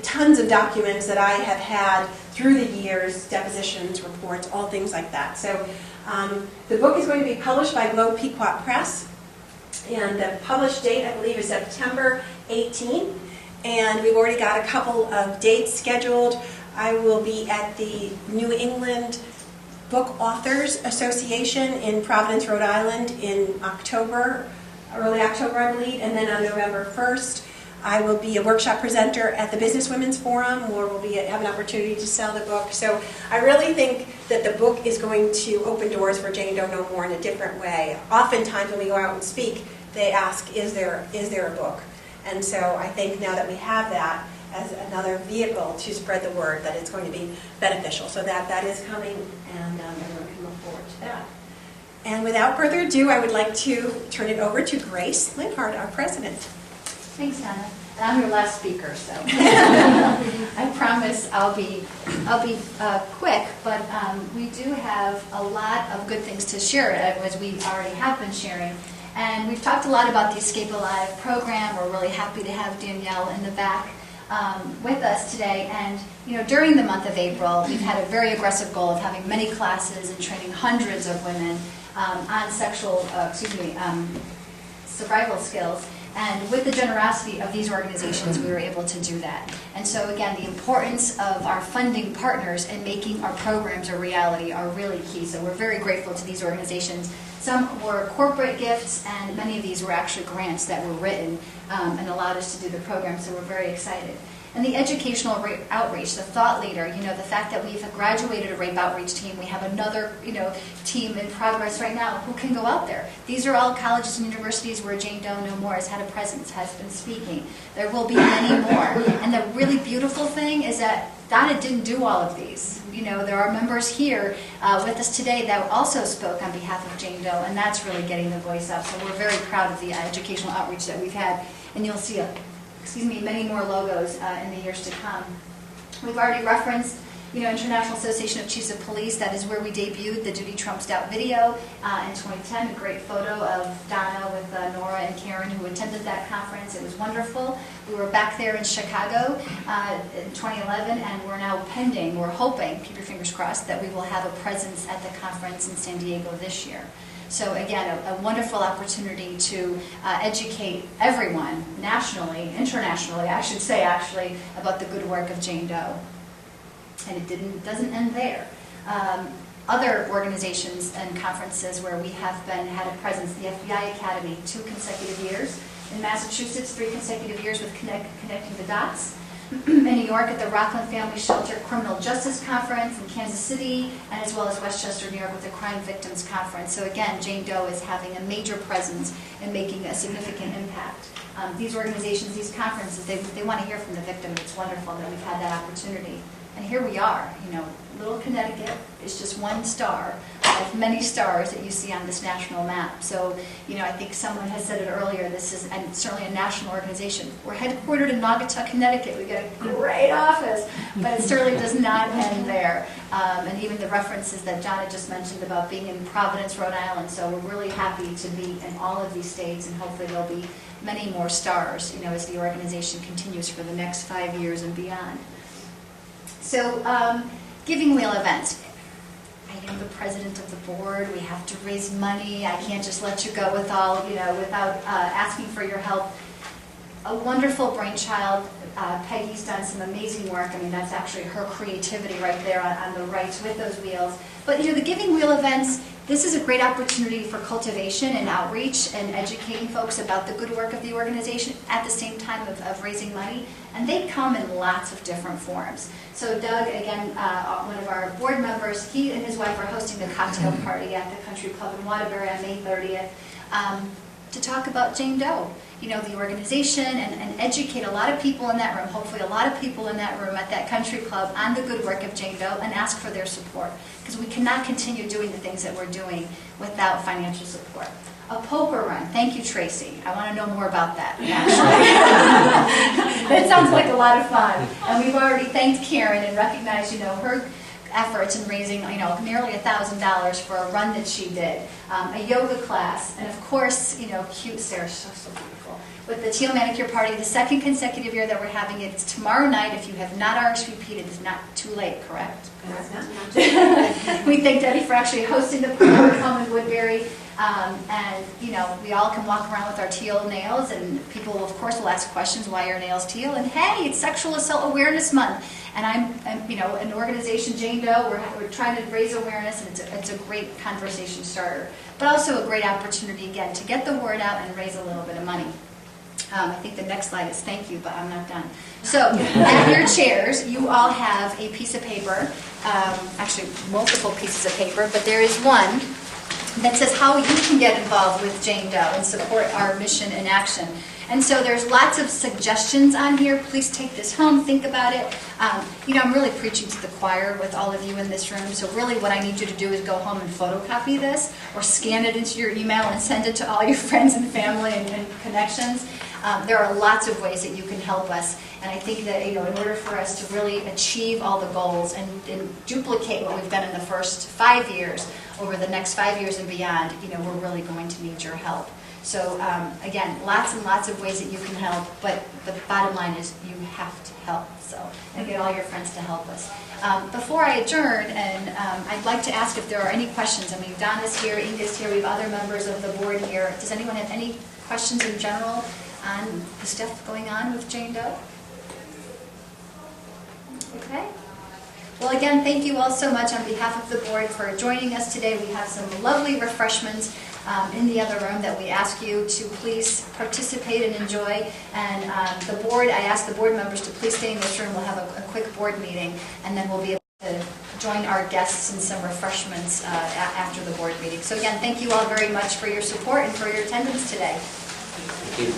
Speaker 2: tons of documents that I have had through the years, depositions, reports, all things like that. So the book is going to be published by Globe Pequot Press, and the published date, I believe, is September 18th, and we've already got a couple of dates scheduled. I will be at the New England Book Authors Association in Providence, Rhode Island in October, early October, I believe, and then on November 1st, I will be a workshop presenter at the Business Women's Forum, where we'll have an opportunity to sell the book. So I really think that the book is going to open doors for Jane Doe No More in a different way. Oftentimes when we go out and speak, they ask, is there a book? And so I think now that we have that as another vehicle to spread the word, that it's going to be beneficial. So that is coming, and everyone can look forward to that. And without further ado, I would like to turn it over to Grace Linhart, our president.
Speaker 13: Thanks, Donna. And I'm your last speaker, so I promise I'll be quick. But we do have a lot of good things to share, as we already have been sharing. And we've talked a lot about the Escape Alive program. We're really happy to have Danielle in the back with us today. And during the month of April, we've had a very aggressive goal of having many classes and training hundreds of women on survival skills. And with the generosity of these organizations, we were able to do that. And so again, the importance of our funding partners and making our programs a reality are really key. So we're very grateful to these organizations. Some were corporate gifts, and many of these were actually grants that were written and allowed us to do the program, so we're very excited. And the educational outreach, the thought leader, the fact that we've graduated a R.A.P.E outreach team, we have another, team in progress right now who can go out there. These are all colleges and universities where Jane Doe No More has had a presence, has been speaking. There will be many more. And the really beautiful thing is that Donna didn't do all of these. There are members here with us today that also spoke on behalf of Jane Doe, and that's really getting the voice up. So we're very proud of the educational outreach that we've had, and you'll see many more logos in the years to come. We've already referenced, International Association of Chiefs of Police. That is where we debuted the Duty Trumps Out video in 2010. A great photo of Donna with Nora and Karen, who attended that conference. It was wonderful. We were back there in Chicago in 2011, and we're now pending. We're hoping, keep your fingers crossed, that we will have a presence at the conference in San Diego this year. So again, a wonderful opportunity to educate everyone, nationally, internationally, I should say actually, about the good work of Jane Doe. And it doesn't end there. Other organizations and conferences where we have had a presence, the FBI Academy, 2 consecutive years. In Massachusetts, 3 consecutive years with Connecting the Dots. In New York at the Rockland Family Shelter Criminal Justice Conference, in Kansas City, and as well as Westchester, New York with the Crime Victims Conference. So again, Jane Doe is having a major presence and making a significant impact. These organizations, these conferences, they want to hear from the victim. It's wonderful that we've had that opportunity. And here we are, little Connecticut is just one star of many stars that you see on this national map. So, I think someone has said it earlier, this is certainly a national organization. We're headquartered in Naugatuck, Connecticut. We've got a great office, but it certainly does not end there. And even the references that John had just mentioned about being in Providence, Rhode Island. So we're really happy to be in all of these states, and hopefully there'll be many more stars, as the organization continues for the next 5 years and beyond. So, Giving Wheel events. I am the president of the board. We have to raise money. I can't just let you go with all, without asking for your help. A wonderful brainchild. Peggy's done some amazing work. I mean, that's actually her creativity right there on the right with those wheels. But, the Giving Wheel events, this is a great opportunity for cultivation and outreach and educating folks about the good work of the organization at the same time of raising money. And they come in lots of different forms. So Doug, again, one of our board members, he and his wife are hosting the cocktail party at the Country Club in Waterbury on May 30th to talk about Jane Doe, the organization, and educate a lot of people in that room, hopefully a lot of people in that room at that Country Club on the good work of Jane Doe, and ask for their support. Because we cannot continue doing the things that we're doing without financial support. A poker run. Thank you, Tracy. I want to know more about that, actually. That sounds like a lot of fun. And we've already thanked Karen and recognized, her efforts in raising, nearly $1,000 for a run that she did. A yoga class, and of course, cute Sarah, so beautiful. With the Teal Manicure Party, the 2nd consecutive year that we're having it. It's tomorrow night. If you have not RSVP'd, it's not too late, correct? We thank Debbie for actually hosting the program. Come in Woodbury. And, we all can walk around with our teal nails, and people, of course, will ask questions, why are your nails teal? And hey, it's Sexual Assault Awareness Month. And I'm an organization, Jane Doe, we're trying to raise awareness, and it's a great conversation starter. But also a great opportunity, again, to get the word out and raise a little bit of money. I think the next slide is thank you, but I'm not done. So, at your chairs, you all have a piece of paper, actually multiple pieces of paper, but there is one that says how you can get involved with Jane Doe and support our mission in action. And so there's lots of suggestions on here. Please take this home, think about it. I'm really preaching to the choir with all of you in this room, so really what I need you to do is go home and photocopy this or scan it into your email and send it to all your friends and family and connections. There are lots of ways that you can help us, and I think that in order for us to really achieve all the goals and duplicate what we've done in the first 5 years, over the next 5 years and beyond, we're really going to need your help. So again, lots and lots of ways that you can help, but the bottom line is you have to help. So, and get all your friends to help us. Before I adjourn, and I'd like to ask if there are any questions. I mean, Donna's here, Inga's here, we have other members of the board here. Does anyone have any questions in general on the stuff going on with Jane Doe? Okay. Well, again, thank you all so much on behalf of the board for joining us today. We have some lovely refreshments in the other room that we ask you to please participate and enjoy. And the board, I ask the board members to please stay in this room. We'll have a quick board meeting, and then we'll be able to join our guests in some refreshments after the board meeting. So again, thank you all very much for your support and for your attendance today. Thank you.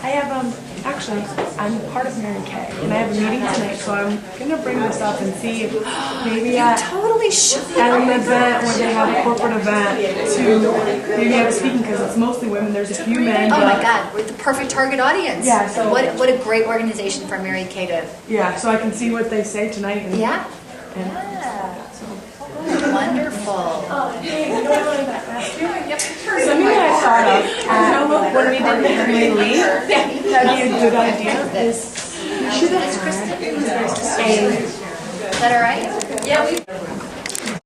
Speaker 17: I have, actually, I'm part of Mary Kay, and I have a meeting tonight, so I'm going to bring this up and see if maybe at an event where they have a corporate event to maybe have a speaking, because it's mostly women, there's a few men.
Speaker 13: Oh my God, we're the perfect target audience.
Speaker 17: Yeah, so
Speaker 13: what a great organization for Mary Kay to.
Speaker 17: Yeah, so I can see what they say tonight. And,
Speaker 13: yeah. Wonderful.
Speaker 17: Hey, you know what I wanted to ask you? Yep. Something that I thought of when we did the Henry Lee, that'd be a good idea, is we should have had
Speaker 13: Is that all right?
Speaker 17: Yeah, we